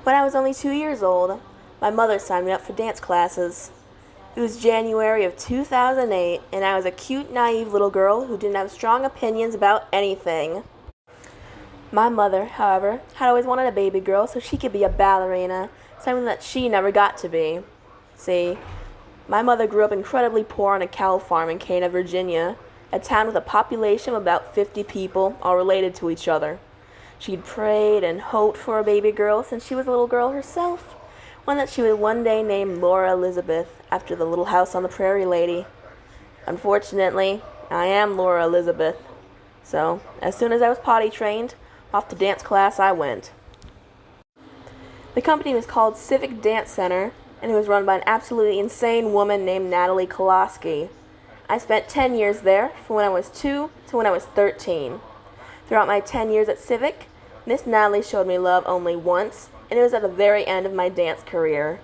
When I was only 2 years old, my mother signed me up for dance classes. It was January of 2008, and I was a cute, naive little girl who didn't have strong opinions about anything. My mother, however, had always wanted a baby girl so she could be a ballerina, something that she never got to be. See, my mother grew up incredibly poor on a cow farm in Cana, Virginia, a town with a population of about 50 people, all related to each other. She'd prayed and hoped for a baby girl since she was a little girl herself, one that she would one day name Laura Elizabeth, after the Little House on the Prairie lady. Unfortunately, I am Laura Elizabeth. So, as soon as I was potty trained, off to dance class I went. The company was called Civic Dance Center, and it was run by an absolutely insane woman named Natalie Koloski. I spent 10 years there, from when I was 2 to when I was 13. Throughout my 10 years at Civic, Miss Natalie showed me love only once, and it was at the very end of my dance career.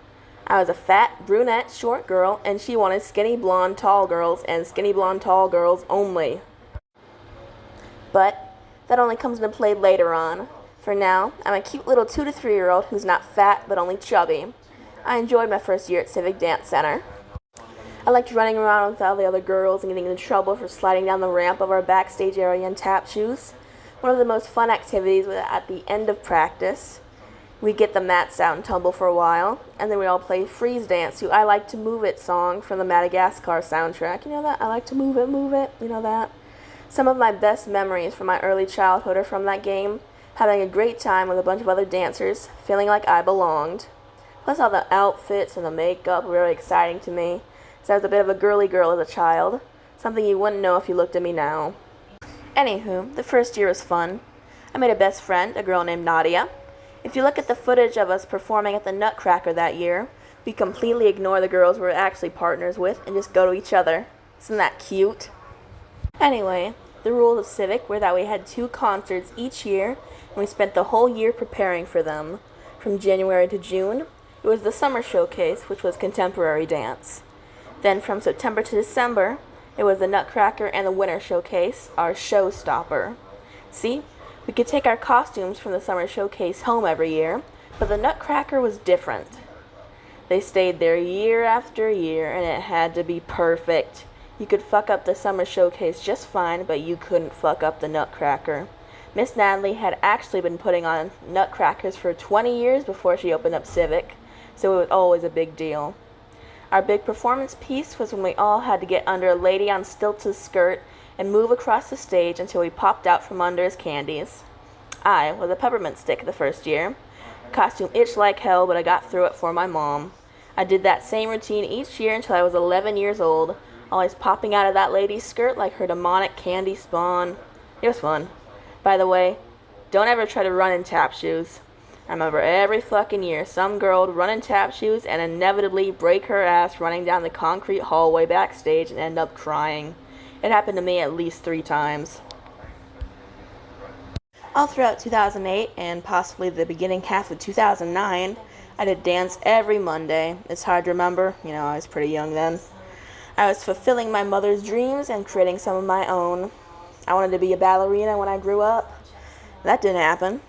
I was a fat, brunette, short girl, and she wanted skinny, blonde, tall girls, and skinny, blonde, tall girls only. But that only comes into play later on. For now, I'm a cute little 2 to 3-year-old who's not fat, but only chubby. I enjoyed my first year at Civic Dance Center. I liked running around with all the other girls and getting in trouble for sliding down the ramp of our backstage area in tap shoes. One of the most fun activities was at the end of practice. We'd get the mats out and tumble for a while, and then we'd all play freeze dance to I Like to Move It song from the Madagascar soundtrack. You know that? I like to move it, you know that? Some of my best memories from my early childhood are from that game, having a great time with a bunch of other dancers, feeling like I belonged. Plus all the outfits and the makeup were really exciting to me, so I was a bit of a girly girl as a child, something you wouldn't know if you looked at me now. Anywho, the first year was fun. I made a best friend, a girl named Nadia. If you look at the footage of us performing at the Nutcracker that year, we completely ignore the girls we were actually partners with and just go to each other. Isn't that cute? Anyway, the rules of Civic were that we had 2 concerts each year, and we spent the whole year preparing for them. From January to June, it was the Summer Showcase, which was contemporary dance. Then from September to December, it was the Nutcracker and the Winter Showcase, our showstopper. See, we could take our costumes from the Summer Showcase home every year, but the Nutcracker was different. They stayed there year after year, and it had to be perfect. You could fuck up the Summer Showcase just fine, but you couldn't fuck up the Nutcracker. Miss Natalie had actually been putting on Nutcrackers for 20 years before she opened up Civic, so it was always a big deal. Our big performance piece was when we all had to get under a lady on stilts' skirt and move across the stage until we popped out from under his candies. I was a peppermint stick the first year. The costume itched like hell, but I got through it for my mom. I did that same routine each year until I was 11 years old, always popping out of that lady's skirt like her demonic candy spawn. It was fun. By the way, don't ever try to run in tap shoes. I remember every fucking year some girl would run in tap shoes and inevitably break her ass running down the concrete hallway backstage and end up crying. It happened to me at least 3 times. All throughout 2008 and possibly the beginning half of 2009, I did dance every Monday. It's hard to remember, I was pretty young then. I was fulfilling my mother's dreams and creating some of my own. I wanted to be a ballerina when I grew up. That didn't happen.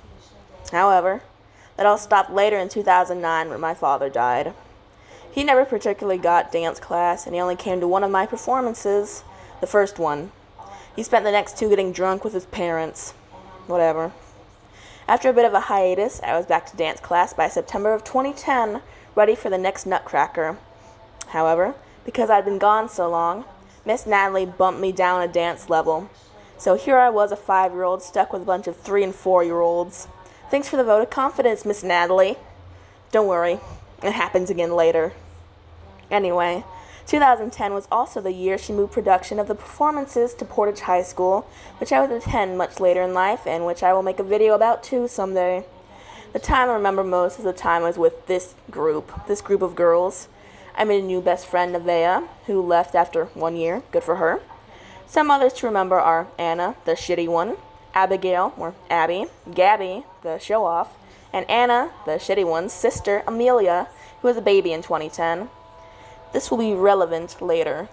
However, that all stopped later in 2009 when my father died. He never particularly got dance class, and he only came to one of my performances, the first one. He spent the next 2 getting drunk with his parents. Whatever. After a bit of a hiatus, I was back to dance class by September of 2010, ready for the next Nutcracker. However, because I'd been gone so long, Miss Natalie bumped me down a dance level. So here I was, a 5-year-old, stuck with a bunch of 3- and 4-year-olds. Thanks for the vote of confidence, Miss Natalie. Don't worry, it happens again later. Anyway, 2010 was also the year she moved production of the performances to Portage High School, which I would attend much later in life, and which I will make a video about too someday. The time I remember most is the time I was with this group of girls. I made a new best friend, Nevaeh, who left after 1 year. Good for her. Some others to remember are Anna, the shitty one, Abigail, or Abby, Gabby, the show-off, and Anna, the shitty one's sister, Amelia, who was a baby in 2010. This will be relevant later.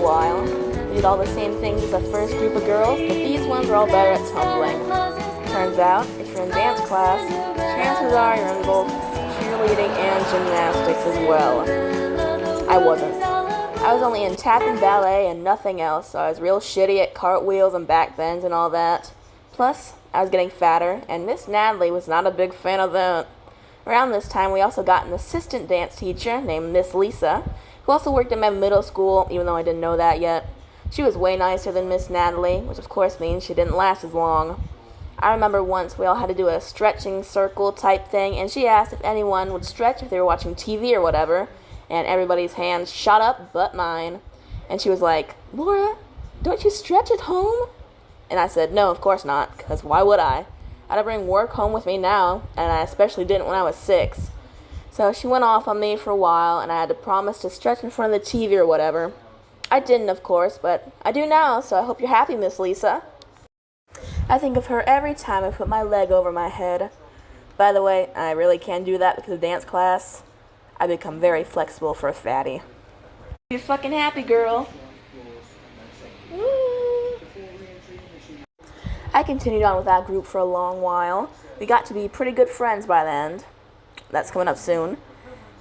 while. We did all the same things as the first group of girls, but these ones are all better at tumbling. Turns out, if you're in dance class, chances are you're in both cheerleading and gymnastics as well. I wasn't. I was only in tap and ballet and nothing else, so I was real shitty at cartwheels and back bends and all that. Plus, I was getting fatter, and Miss Natalie was not a big fan of that. Around this time, we also got an assistant dance teacher named Miss Lisa, who also worked at my middle school, even though I didn't know that yet. She was way nicer than Miss Natalie, which of course means she didn't last as long. I remember once we all had to do a stretching circle type thing, and she asked if anyone would stretch if they were watching TV or whatever, and everybody's hands shot up but mine. And she was like, "Laura, don't you stretch at home?" And I said, "No, of course not, because why would I? I don't bring work home with me now, and I especially didn't when I was 6. So she went off on me for a while, and I had to promise to stretch in front of the TV or whatever. I didn't, of course, but I do now, so I hope you're happy, Miss Lisa. I think of her every time I put my leg over my head. By the way, I really can do that because of dance class. I become very flexible for a fatty. You're fucking happy, girl. Woo. I continued on with that group for a long while. We got to be pretty good friends by the end. That's coming up soon.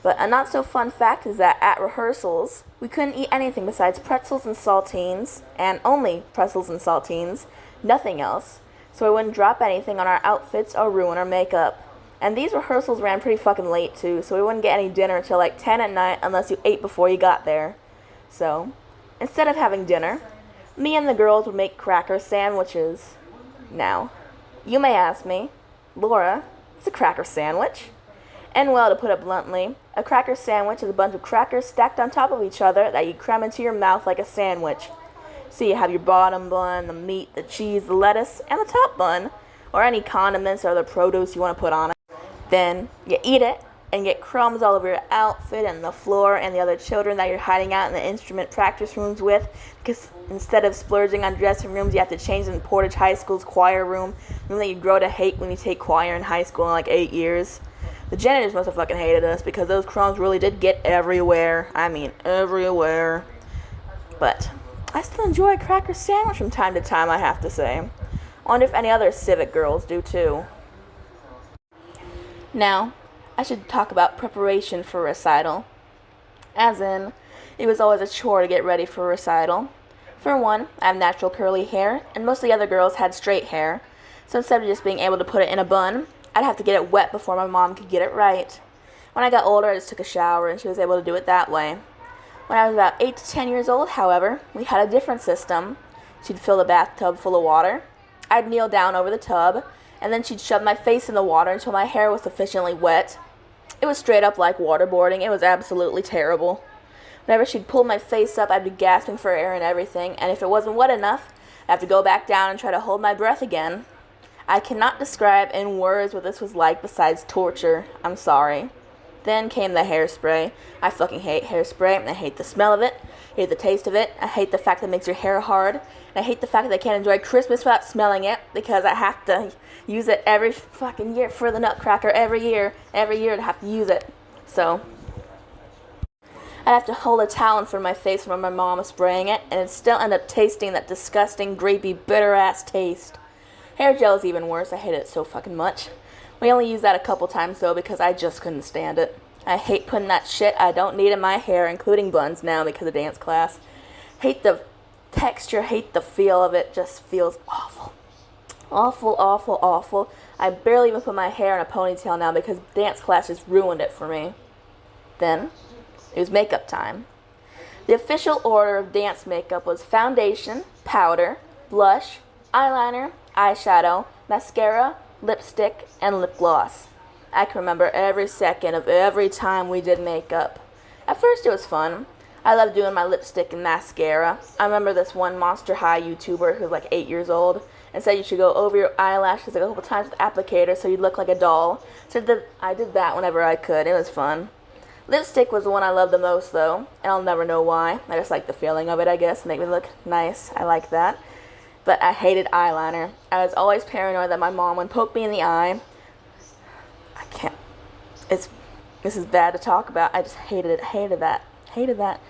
But a not so fun fact is that at rehearsals, we couldn't eat anything besides pretzels and saltines, and only pretzels and saltines, nothing else. So we wouldn't drop anything on our outfits or ruin our makeup. And these rehearsals ran pretty fucking late too, so we wouldn't get any dinner until like 10 at night unless you ate before you got there. So, instead of having dinner, me and the girls would make cracker sandwiches. Now, you may ask me, "Laura, what's a cracker sandwich?" And well, to put it bluntly, a cracker sandwich is a bunch of crackers stacked on top of each other that you cram into your mouth like a sandwich. So you have your bottom bun, the meat, the cheese, the lettuce, and the top bun, or any condiments or other produce you want to put on it. Then you eat it and get crumbs all over your outfit and the floor and the other children that you're hiding out in the instrument practice rooms with, because instead of splurging on dressing rooms, you have to change in Portage High School's choir room that you grow to hate when you take choir in high school in like 8 years. The janitors must have fucking hated us because those crumbs really did get everywhere. I mean, everywhere. But I still enjoy a cracker sandwich from time to time, I have to say. I wonder if any other civic girls do too. Now, I should talk about preparation for recital. As in, it was always a chore to get ready for recital. For one, I have natural curly hair, and most of the other girls had straight hair. So instead of just being able to put it in a bun, I'd have to get it wet before my mom could get it right. When I got older, I just took a shower, and she was able to do it that way. When I was about 8 to 10 years old, however, we had a different system. She'd fill the bathtub full of water. I'd kneel down over the tub, and then she'd shove my face in the water until my hair was sufficiently wet. It was straight up like waterboarding. It was absolutely terrible. Whenever she'd pull my face up, I'd be gasping for air and everything, and if it wasn't wet enough, I'd have to go back down and try to hold my breath again. I cannot describe in words what this was like besides torture. I'm sorry. Then came the hairspray. I fucking hate hairspray. I hate the smell of it. I hate the taste of it. I hate the fact that it makes your hair hard. And I hate the fact that I can't enjoy Christmas without smelling it because I have to use it every fucking year for the Nutcracker. Every year to have to use it. So I'd have to hold a towel in front of my face when my mom was spraying it, and it'd still end up tasting that disgusting, grapey, bitter-ass taste. Hair gel is even worse. I hate it so fucking much. We only used that a couple times, though, because I just couldn't stand it. I hate putting that shit I don't need in my hair, including buns now because of dance class. Hate the texture, hate the feel of it. Just feels awful. Awful, awful, awful. I barely even put my hair in a ponytail now because dance class just ruined it for me. Then, it was makeup time. The official order of dance makeup was foundation, powder, blush, eyeliner, eyeshadow, mascara, lipstick, and lip gloss. I can remember every second of every time we did makeup. At first it was fun. I loved doing my lipstick and mascara. I remember this one Monster High YouTuber who was like 8 years old and said you should go over your eyelashes like a couple times with applicator so you'd look like a doll. So I did that whenever I could. It was fun. Lipstick was the one I loved the most though, and I'll never know why. I just like the feeling of it, I guess. Make me look nice. I like that. But I hated eyeliner. I was always paranoid that my mom would poke me in the eye. I can't. This is bad to talk about. I just hated it. Hated that.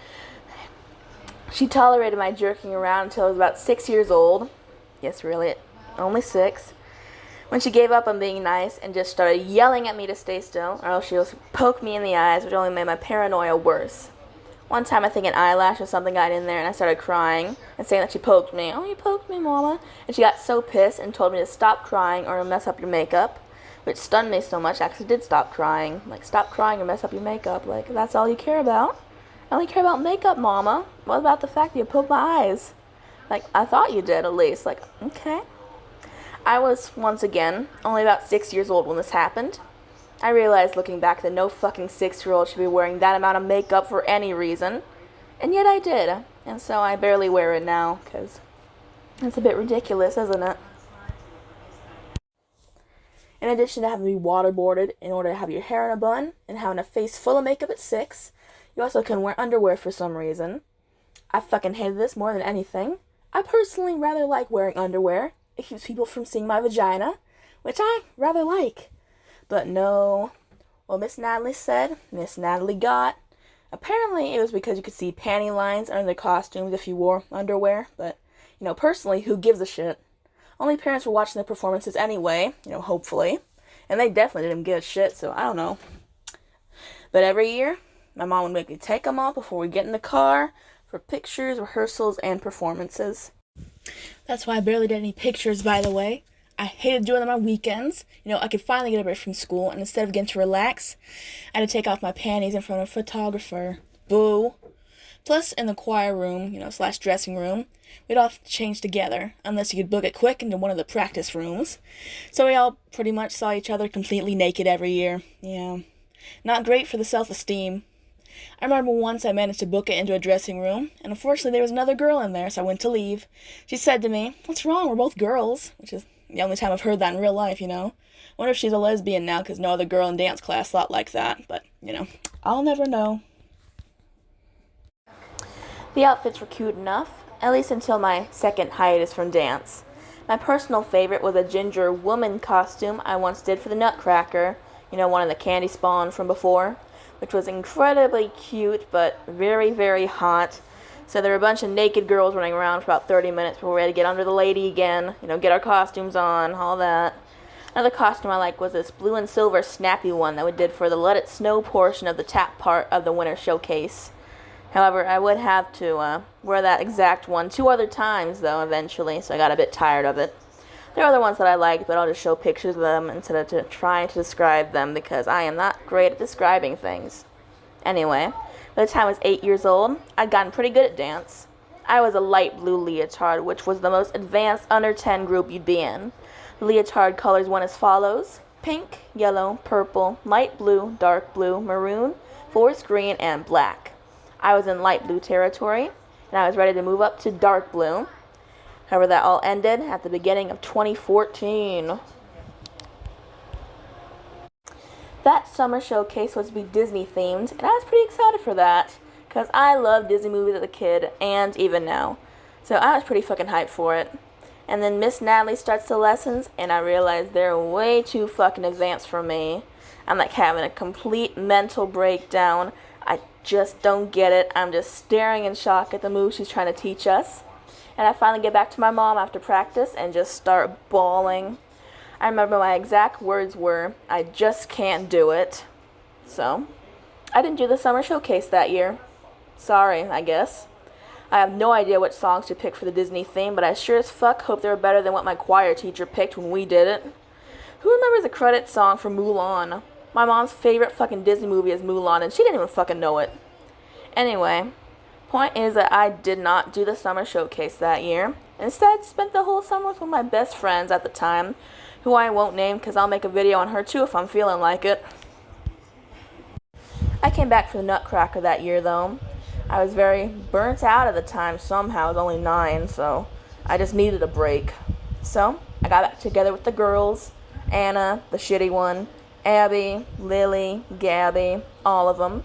She tolerated my jerking around until I was about 6 years old. Yes, really, only 6. When she gave up on being nice and just started yelling at me to stay still, or else she would poke me in the eyes, which only made my paranoia worse. One time I think an eyelash or something got in there and I started crying and saying that she poked me. "Oh, you poked me, Mama." And she got so pissed and told me to stop crying or mess up your makeup, which stunned me so much I actually did stop crying. Like, stop crying or mess up your makeup. Like, that's all you care about? I only care about makeup, Mama. What about the fact that you poked my eyes? Like, I thought you did, at least. Like, okay. I was, once again, only about 6 years old when this happened. I realized looking back that no fucking 6-year-old should be wearing that amount of makeup for any reason. And yet I did. And so I barely wear it now, because it's a bit ridiculous, isn't it? In addition to having to be waterboarded in order to have your hair in a bun and having a face full of makeup at 6, you also can wear underwear for some reason. I fucking hated this more than anything. I personally rather like wearing underwear. It keeps people from seeing my vagina, which I rather like. But no. Well, Miss Natalie got. Apparently, it was because you could see panty lines under the costumes if you wore underwear. But, personally, who gives a shit? Only parents were watching the performances anyway, hopefully. And they definitely didn't give a shit, so I don't know. But every year, my mom would make me take them off before we get in the car for pictures, rehearsals, and performances. That's why I barely did any pictures, by the way. I hated doing them on weekends. I could finally get a break from school, and instead of getting to relax, I had to take off my panties in front of a photographer. Boo. Plus, in the choir room, / dressing room, we'd all have to change together, unless you could book it quick into one of the practice rooms. So we all pretty much saw each other completely naked every year. Yeah. Not great for the self-esteem. I remember once I managed to book it into a dressing room, and unfortunately there was another girl in there, so I went to leave. She said to me, "What's wrong? We're both girls," which is the only time I've heard that in real life, Wonder if she's a lesbian now, because no other girl in dance class thought like that, but, I'll never know. The outfits were cute enough, at least until my second hiatus from dance. My personal favorite was a ginger woman costume I once did for the Nutcracker, one of the candy spawn from before, which was incredibly cute, but very, very hot. So there were a bunch of naked girls running around for about 30 minutes before we had to get under the lady again, get our costumes on, all that. Another costume I liked was this blue and silver snappy one that we did for the Let It Snow portion of the tap part of the winter showcase. However, I would have to wear that exact one 2 other times, though, eventually, so I got a bit tired of it. There are other ones that I liked, but I'll just show pictures of them instead of trying to describe them, because I am not great at describing things. Anyway, by the time I was 8 years old, I'd gotten pretty good at dance. I was a light blue leotard, which was the most advanced under 10 group you'd be in. The leotard colors went as follows: pink, yellow, purple, light blue, dark blue, maroon, forest green, and black. I was in light blue territory, and I was ready to move up to dark blue. However, that all ended at the beginning of 2014. That summer showcase was to be Disney themed, and I was pretty excited for that, because I loved Disney movies as a kid, and even now. So I was pretty fucking hyped for it. And then Miss Natalie starts the lessons, and I realized they're way too fucking advanced for me. I'm like having a complete mental breakdown. I just don't get it. I'm just staring in shock at the moves she's trying to teach us. And I finally get back to my mom after practice and just start bawling. I remember my exact words were, "I just can't do it." So, I didn't do the summer showcase that year. Sorry, I guess. I have no idea what songs to pick for the Disney theme, but I sure as fuck hope they were better than what my choir teacher picked when we did it. Who remembers the credit song for Mulan? My mom's favorite fucking Disney movie is Mulan, and she didn't even fucking know it. Anyway, point is that I did not do the summer showcase that year. Instead, spent the whole summer with one of my best friends at the time, who I won't name because I'll make a video on her too if I'm feeling like it. I came back for the Nutcracker that year, though. I was very burnt out at the time somehow. I was only 9, so I just needed a break. So, I got back together with the girls, Anna, the shitty one, Abby, Lily, Gabby, all of them.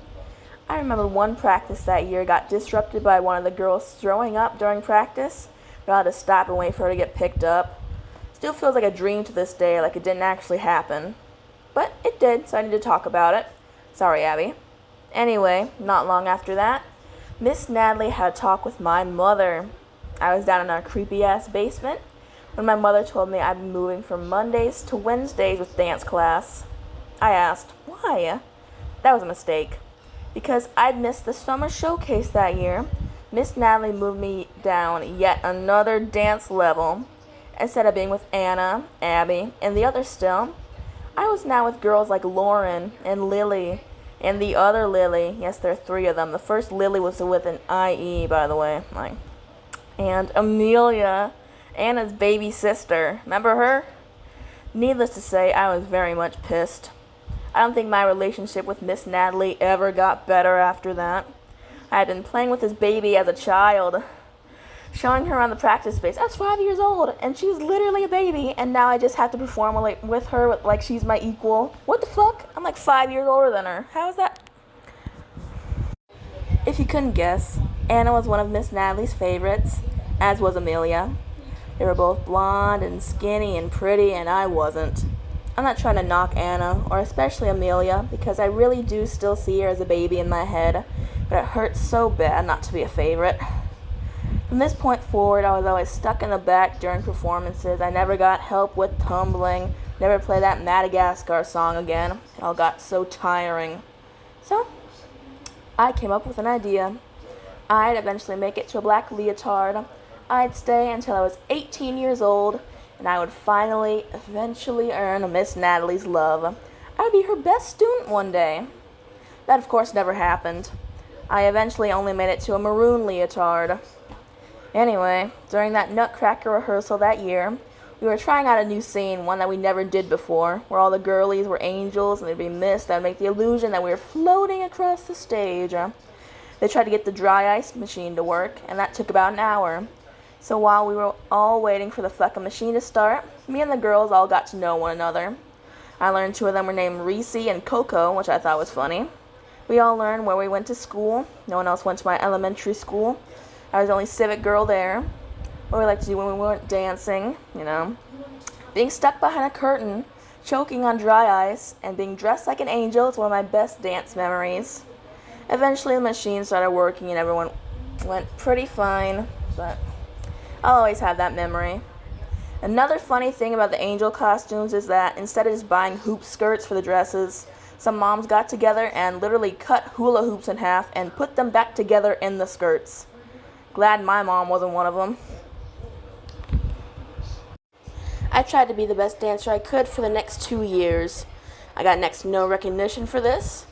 I remember one practice that year got disrupted by one of the girls throwing up during practice. We had to stop and wait for her to get picked up. Still feels like a dream to this day, like it didn't actually happen. But it did, so I need to talk about it. Sorry, Abby. Anyway, not long after that, Miss Natalie had a talk with my mother. I was down in our creepy ass basement when my mother told me I'd be moving from Mondays to Wednesdays with dance class. I asked, why? That was a mistake. Because I'd missed the summer showcase that year, Miss Natalie moved me down yet another dance level. Instead of being with Anna, Abby, and the others still, I was now with girls like Lauren and Lily and the other Lily. Yes, there are three of them. The first Lily was with an IE, by the way. And Amelia, Anna's baby sister. Remember her? Needless to say, I was very much pissed. I don't think my relationship with Miss Natalie ever got better after that. I had been playing with this baby as a child, showing her around the practice space. I was 5 years old, and she was literally a baby, and now I just have to perform with her like she's my equal. What the fuck? I'm like 5 years older than her. How is that? If you couldn't guess, Anna was one of Miss Natalie's favorites, as was Amelia. They were both blonde and skinny and pretty, and I wasn't. I'm not trying to knock Anna, or especially Amelia, because I really do still see her as a baby in my head, but it hurts so bad not to be a favorite. From this point forward, I was always stuck in the back during performances. I never got help with tumbling, never played that Madagascar song again. It all got so tiring. So, I came up with an idea. I'd eventually make it to a black leotard. I'd stay until I was 18 years old, and I would eventually earn Miss Natalie's love. I would be her best student one day. That, of course, never happened. I eventually only made it to a maroon leotard. Anyway, during that Nutcracker rehearsal that year, we were trying out a new scene, one that we never did before, where all the girlies were angels and there'd be mist that would make the illusion that we were floating across the stage. They tried to get the dry ice machine to work, and that took about an hour. So while we were all waiting for the fucking machine to start, me and the girls all got to know one another. I learned two of them were named Reese and Coco, which I thought was funny. We all learned where we went to school. No one else went to my elementary school. I was the only civic girl there. What we like to do when we weren't dancing, Being stuck behind a curtain, choking on dry ice, and being dressed like an angel is one of my best dance memories. Eventually the machine started working and everyone went pretty fine, but I'll always have that memory. Another funny thing about the angel costumes is that instead of just buying hoop skirts for the dresses, some moms got together and literally cut hula hoops in half and put them back together in the skirts. Glad my mom wasn't one of them. I tried to be the best dancer I could for the next 2 years. I got next to no recognition for this.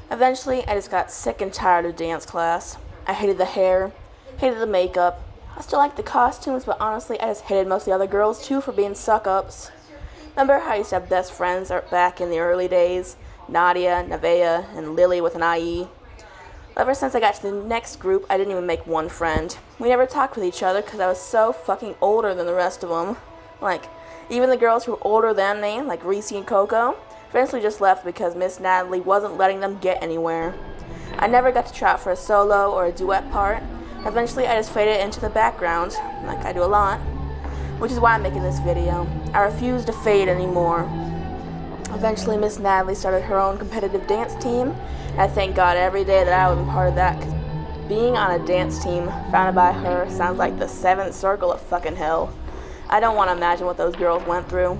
Eventually, I just got sick and tired of dance class. I hated the hair, hated the makeup. I still liked the costumes, but honestly, I just hated most of the other girls too for being suck-ups. Remember how I used to have best friends back in the early days? Nadia, Nevaeh, and Lily with an IE. Ever since I got to the next group, I didn't even make one friend. We never talked with each other because I was so fucking older than the rest of them. Even the girls who were older than me, like Reese and Coco, eventually just left because Miss Natalie wasn't letting them get anywhere. I never got to try out for a solo or a duet part. Eventually, I just faded into the background, like I do a lot, which is why I'm making this video. I refuse to fade anymore. Eventually, Miss Natalie started her own competitive dance team, and I thank God every day that I was a part of that, because being on a dance team founded by her sounds like the seventh circle of fucking hell. I don't want to imagine what those girls went through.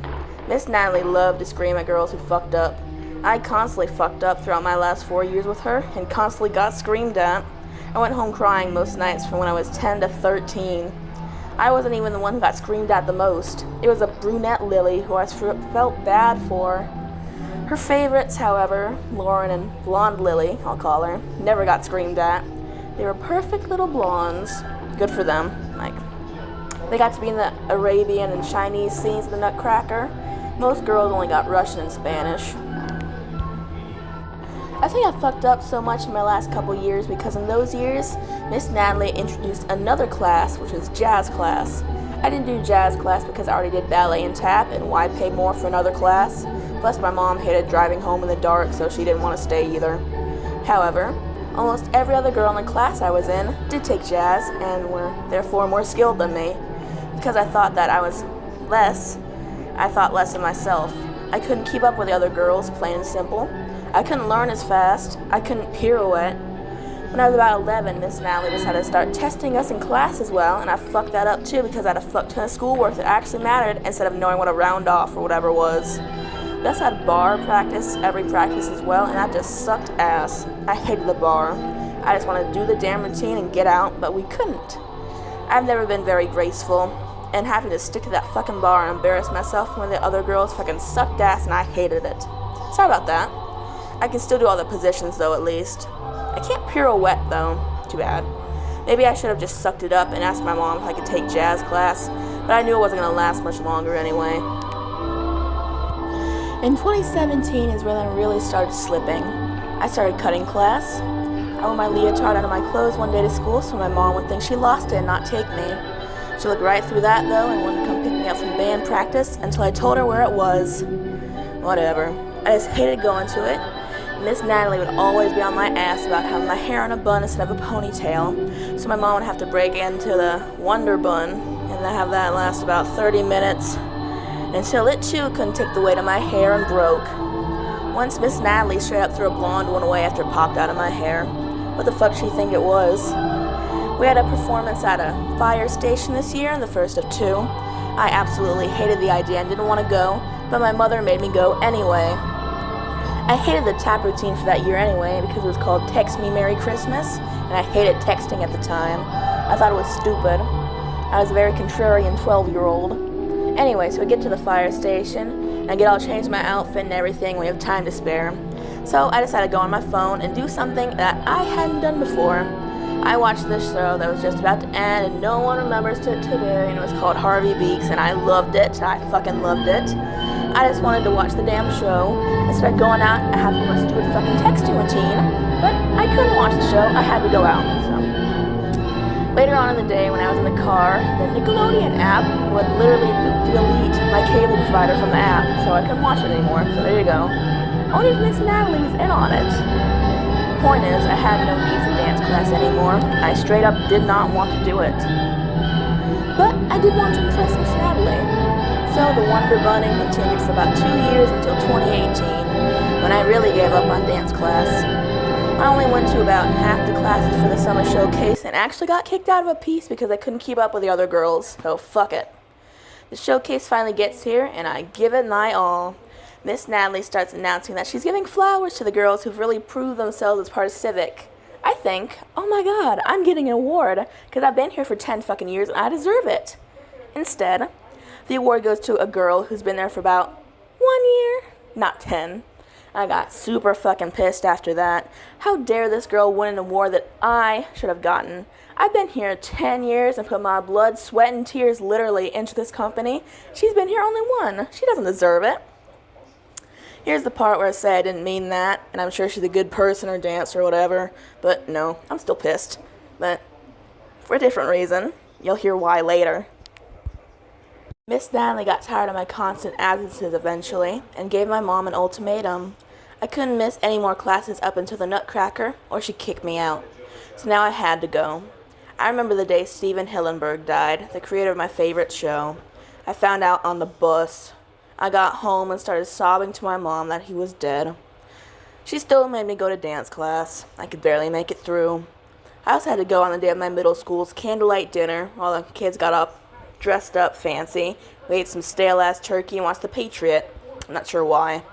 Miss Natalie loved to scream at girls who fucked up. I constantly fucked up throughout my last 4 years with her, and constantly got screamed at. I went home crying most nights from when I was 10 to 13. I wasn't even the one who got screamed at the most. It was a brunette Lily who I felt bad for. Her favorites, however, Lauren and blonde Lily, I'll call her, never got screamed at. They were perfect little blondes. Good for them. They got to be in the Arabian and Chinese scenes of the Nutcracker. Most girls only got Russian and Spanish. I think I fucked up so much in my last couple years because in those years, Miss Natalie introduced another class, which was jazz class. I didn't do jazz class because I already did ballet and tap, and why pay more for another class? Plus my mom hated driving home in the dark, so she didn't want to stay either. However, almost every other girl in the class I was in did take jazz, and were therefore more skilled than me. Because I thought that I thought less of myself. I couldn't keep up with the other girls, plain and simple. I couldn't learn as fast. I couldn't pirouette. When I was about 11, Miss Natalie decided to start testing us in class as well, and I fucked that up too because I had a fuck ton of schoolwork that actually mattered instead of knowing what a round off or whatever was. We also had bar practice every practice as well, and that just sucked ass. I hated the bar. I just wanted to do the damn routine and get out, but we couldn't. I've never been very graceful, and having to stick to that fucking bar and embarrass myself when the other girls fucking sucked ass, and I hated it. Sorry about that. I can still do all the positions though, at least. I can't pirouette though. Too bad. Maybe I should have just sucked it up and asked my mom if I could take jazz class, but I knew it wasn't going to last much longer anyway. In 2017 is when I really started slipping. I started cutting class. I wore my leotard under my clothes one day to school so my mom would think she lost it and not take me. She looked right through that though and wouldn't come pick me up from band practice until I told her where it was. Whatever. I just hated going to it. Miss Natalie would always be on my ass about having my hair in a bun instead of a ponytail, so my mom would have to break into the Wonder Bun and have that last about 30 minutes until it too couldn't take the weight of my hair and broke. Once Miss Natalie straight up threw a blonde one away after it popped out of my hair. What the fuck she think it was? We had a performance at a fire station this year, the first of two. I absolutely hated the idea and didn't want to go, but my mother made me go anyway. I hated the tap routine for that year anyway because it was called Text Me Merry Christmas, and I hated texting at the time. I thought it was stupid. I was a very contrarian 12-year-old. Anyway, so we get to the fire station, and I get all changed my outfit and everything. We have time to spare. So I decided to go on my phone and do something that I hadn't done before. I watched this show that was just about to end, and no one remembers it today, and it was called Harvey Beaks, and I loved it. I fucking loved it. I just wanted to watch the damn show instead of going out and having my stupid fucking texting routine. But I couldn't watch the show. I had to go out. So later on in the day when I was in the car, the Nickelodeon app would literally delete my cable provider from the app, so I couldn't watch it anymore. So there you go. I wonder if Miss Natalie was in on it. The point is, I had no need for dance class anymore. I straight up did not want to do it. But I did want to impress Miss Natalie. So the Wonder Bunning continued for about 2 years until 2018, when I really gave up on dance class. I only went to about half the classes for the summer showcase and actually got kicked out of a piece because I couldn't keep up with the other girls, so fuck it. The showcase finally gets here, and I give it my all. Miss Natalie starts announcing that she's giving flowers to the girls who've really proved themselves as part of Civic. I think, oh my god, I'm getting an award, because I've been here for 10 fucking years and I deserve it. Instead, the award goes to a girl who's been there for about 1 year, not 10. I got super fucking pissed after that. How dare this girl win an award that I should have gotten? I've been here 10 years and put my blood, sweat, and tears literally into this company. She's been here only one. She doesn't deserve it. Here's the part where I say I didn't mean that, and I'm sure she's a good person or dancer or whatever, but no, I'm still pissed. But for a different reason. You'll hear why later. Miss Natalie got tired of my constant absences eventually, and gave my mom an ultimatum. I couldn't miss any more classes up until the Nutcracker, or she'd kick me out. So now I had to go. I remember the day Steven Hillenburg died, the creator of my favorite show. I found out on the bus. I got home and started sobbing to my mom that he was dead. She still made me go to dance class. I could barely make it through. I also had to go on the day of my middle school's candlelight dinner while the kids got up, dressed up fancy. We ate some stale-ass turkey and watched The Patriot. I'm not sure why.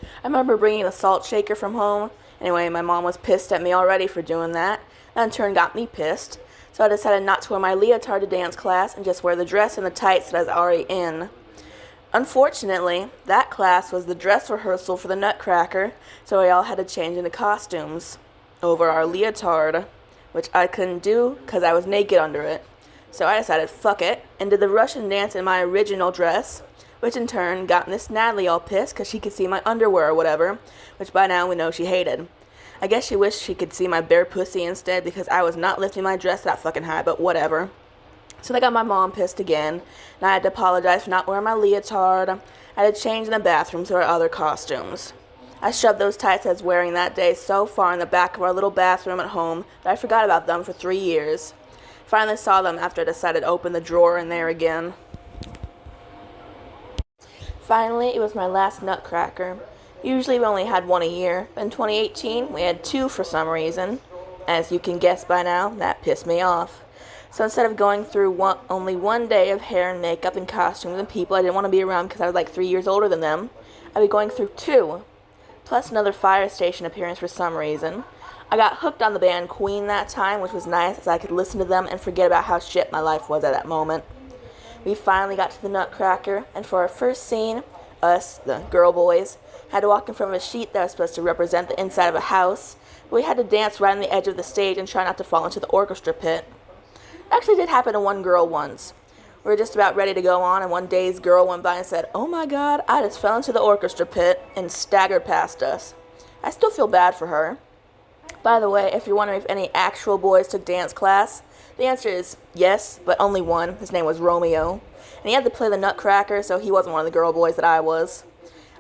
I remember bringing a salt shaker from home. Anyway, my mom was pissed at me already for doing that. That in turn got me pissed. So I decided not to wear my leotard to dance class and just wear the dress and the tights that I was already in. Unfortunately, that class was the dress rehearsal for the Nutcracker, so we all had to change into costumes over our leotard, which I couldn't do because I was naked under it. So I decided, fuck it, and did the Russian dance in my original dress, which in turn got Miss Natalie all pissed because she could see my underwear or whatever, which by now we know she hated. I guess she wished she could see my bare pussy instead because I was not lifting my dress that fucking high, but whatever. So they got my mom pissed again, and I had to apologize for not wearing my leotard. I had to change in the bathroom to our other costumes. I shoved those tights I was wearing that day so far in the back of our little bathroom at home that I forgot about them for 3 years. Finally saw them after I decided to open the drawer in there again. Finally, it was my last Nutcracker. Usually we only had one a year, but in 2018 we had two for some reason. As you can guess by now, that pissed me off. So instead of going through only one day of hair and makeup and costumes and people I didn't want to be around because I was like 3 years older than them, I'd be going through 2, plus another fire station appearance for some reason. I got hooked on the band Queen that time, which was nice as I could listen to them and forget about how shit my life was at that moment. We finally got to the Nutcracker, and for our first scene, us, the girl boys, had to walk in front of a sheet that was supposed to represent the inside of a house. We had to dance right on the edge of the stage and try not to fall into the orchestra pit. It actually did happen to one girl once. We were just about ready to go on, and one day's girl went by and said, "Oh my god, I just fell into the orchestra pit," and staggered past us. I still feel bad for her. By the way, if you're wondering if any actual boys took dance class, the answer is yes, but only one. His name was Romeo. And he had to play the Nutcracker, so he wasn't one of the girl boys that I was.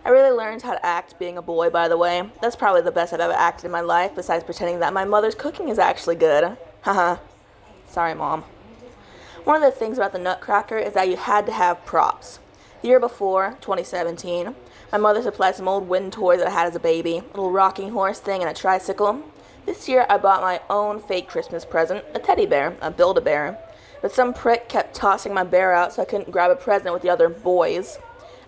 I really learned how to act being a boy, by the way. That's probably the best I've ever acted in my life, besides pretending that my mother's cooking is actually good. Haha. Sorry, Mom. One of the things about the Nutcracker is that you had to have props. The year before, 2017, my mother supplied some old wooden toys that I had as a baby, a little rocking horse thing and a tricycle. This year, I bought my own fake Christmas present, a teddy bear, a Build-A-Bear. But some prick kept tossing my bear out so I couldn't grab a present with the other boys.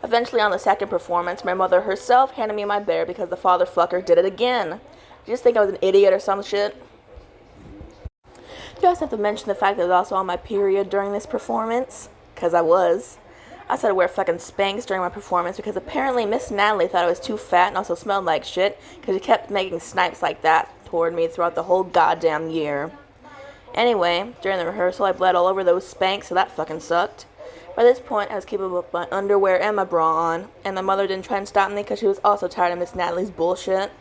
Eventually, on the second performance, my mother herself handed me my bear because the father fucker did it again. Did you just think I was an idiot or some shit? You also have to mention the fact that I was also on my period during this performance, because I was. I started to wear fucking Spanx during my performance because apparently Miss Natalie thought I was too fat and also smelled like shit because she kept making snipes like that toward me throughout the whole goddamn year. Anyway, during the rehearsal I bled all over those Spanx, so that fucking sucked. By this point I was capable of my underwear and my bra on, and my mother didn't try and stop me because she was also tired of Miss Natalie's bullshit.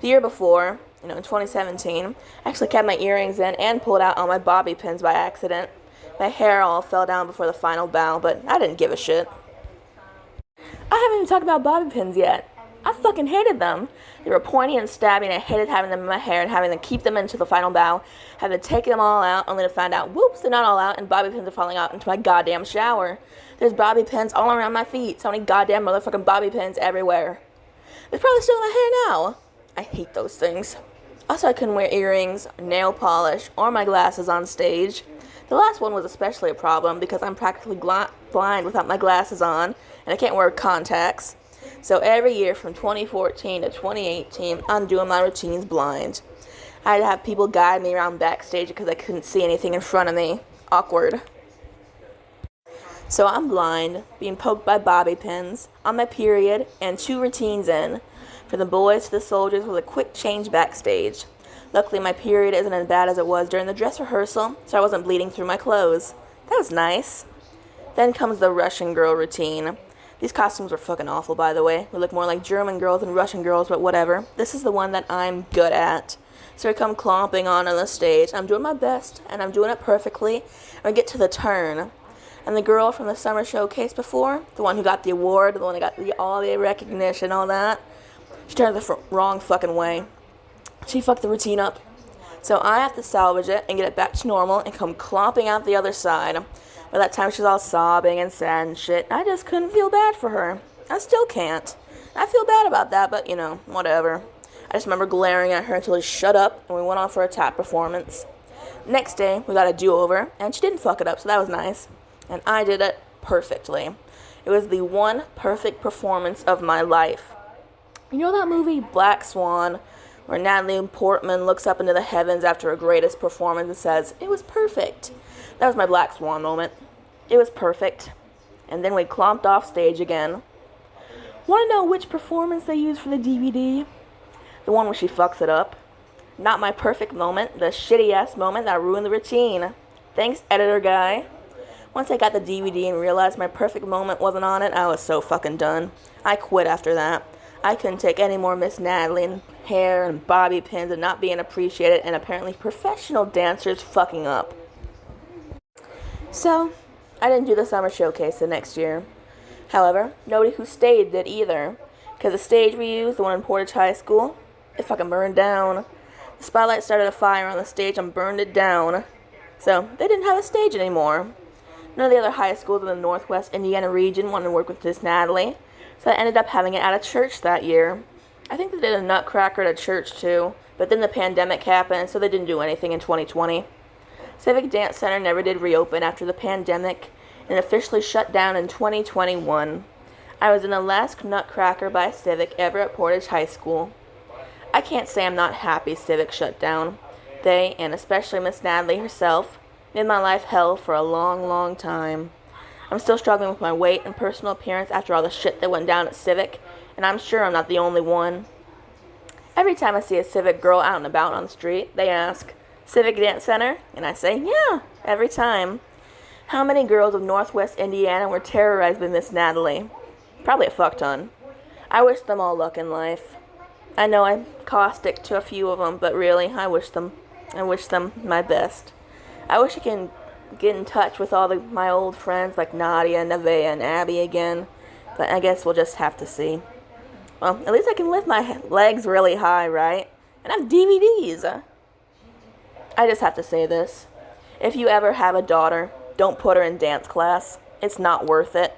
The year before, in 2017, I actually kept my earrings in and pulled out all my bobby pins by accident. My hair all fell down before the final bow, but I didn't give a shit. I haven't even talked about bobby pins yet. I fucking hated them. They were pointy and stabby, and I hated having them in my hair and having to keep them into the final bow, having to take them all out, only to find out, whoops, they're not all out, and bobby pins are falling out into my goddamn shower. There's bobby pins all around my feet, so many goddamn motherfucking bobby pins everywhere. They're probably still in my hair now. I hate those things. Also, I couldn't wear earrings, nail polish, or my glasses on stage. The last one was especially a problem because I'm practically blind without my glasses on, and I can't wear contacts. So every year from 2014 to 2018, I'm doing my routines blind. I had to have people guide me around backstage because I couldn't see anything in front of me. Awkward. So I'm blind, being poked by bobby pins, on my period, and 2 routines in. From the boys to the soldiers with a quick change backstage. Luckily, my period isn't as bad as it was during the dress rehearsal, so I wasn't bleeding through my clothes. That was nice. Then comes the Russian girl routine. These costumes were fucking awful, by the way. We look more like German girls than Russian girls, but whatever. This is the one that I'm good at. So I come clomping on the stage. I'm doing my best, and I'm doing it perfectly. And I get to the turn. And the girl from the summer showcase before, the one who got the award, the one that got all the recognition, all that, she turned the wrong fucking way. She fucked the routine up. So I have to salvage it and get it back to normal and come clomping out the other side. By that time, she was all sobbing and sad and shit. I just couldn't feel bad for her. I still can't. I feel bad about that, but, whatever. I just remember glaring at her until she shut up, and we went on for a tap performance. Next day, we got a do-over, and she didn't fuck it up, so that was nice. And I did it perfectly. It was the one perfect performance of my life. You know that movie, Black Swan, where Natalie Portman looks up into the heavens after her greatest performance and says, "It was perfect." That was my Black Swan moment. It was perfect. And then we clomped off stage again. Want to know which performance they used for the DVD? The one where she fucks it up. Not my perfect moment, the shitty-ass moment that ruined the routine. Thanks, editor guy. Once I got the DVD and realized my perfect moment wasn't on it, I was so fucking done. I quit after that. I couldn't take any more Miss Natalie and hair and bobby pins and not being appreciated and apparently professional dancers fucking up. So, I didn't do the summer showcase the next year. However, nobody who stayed did either, because the stage we used, the one in Portage High School, it fucking burned down. The spotlight started a fire on the stage and burned it down. So, they didn't have a stage anymore. None of the other high schools in the Northwest Indiana region wanted to work with Miss Natalie, so I ended up having it at a church that year. I think they did a Nutcracker at a church too, But then the pandemic happened, so they didn't do anything in 2020. Civic Dance Center never did reopen after the pandemic and officially shut down in 2021. I was in the last nutcracker by Civic ever at Portage High School. I can't say I'm not happy Civic shut down. They, and especially Miss Natalie herself, made my life hell for a long, long time. I'm still struggling with my weight and personal appearance after all the shit that went down at Civic, and I'm sure I'm not the only one. Every time I see a Civic girl out and about on the street, they ask, "Civic Dance Center?" And I say, "Yeah," every time. How many girls of Northwest Indiana were terrorized by Miss Natalie? Probably a fuck ton. I wish them all luck in life. I know I'm caustic to a few of them, but really, I wish them my best. I wish I can get in touch with all my old friends like Nadia, Nevaeh, and Abby again, but I guess we'll just have to see. Well, at least I can lift my legs really high, right? And I have DVDs. I just have to say this. If you ever have a daughter, don't put her in dance class. It's not worth it.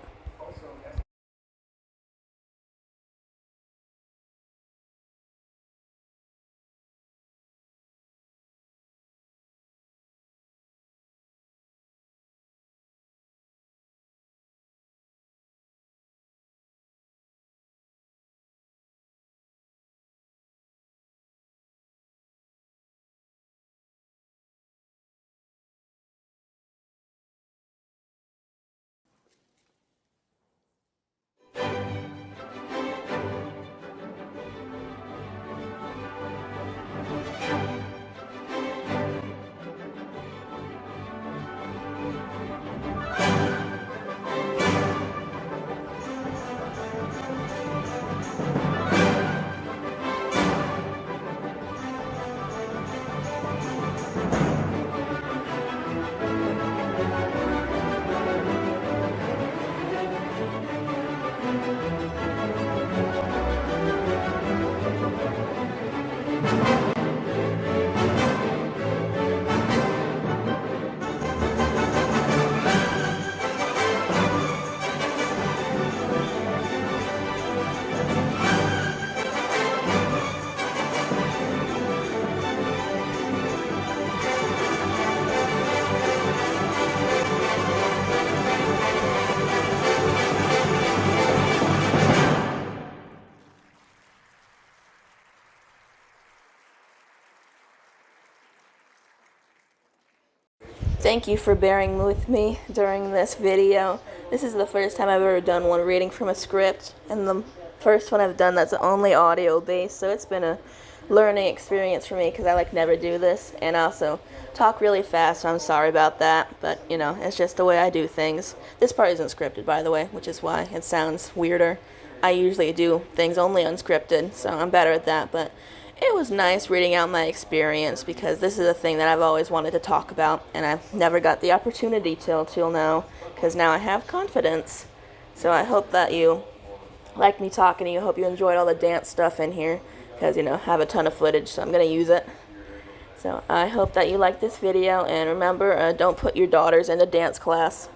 Thank you for bearing with me during this video. This is the first time I've ever done one reading from a script, and the first one I've done that's only audio based, so it's been a learning experience for me because I never do this, and I also talk really fast, so I'm sorry about that, but you know, it's just the way I do things. This part isn't scripted, by the way, which is why it sounds weirder. I usually do things only unscripted, so I'm better at that, but it was nice reading out my experience because this is a thing that I've always wanted to talk about, and I've never got the opportunity till now, because now I have confidence. So I hope that you like me talking to you. I hope you enjoyed all the dance stuff in here, because, you know, I have a ton of footage, so I'm going to use it. So I hope that you like this video, and remember, don't put your daughters into dance class.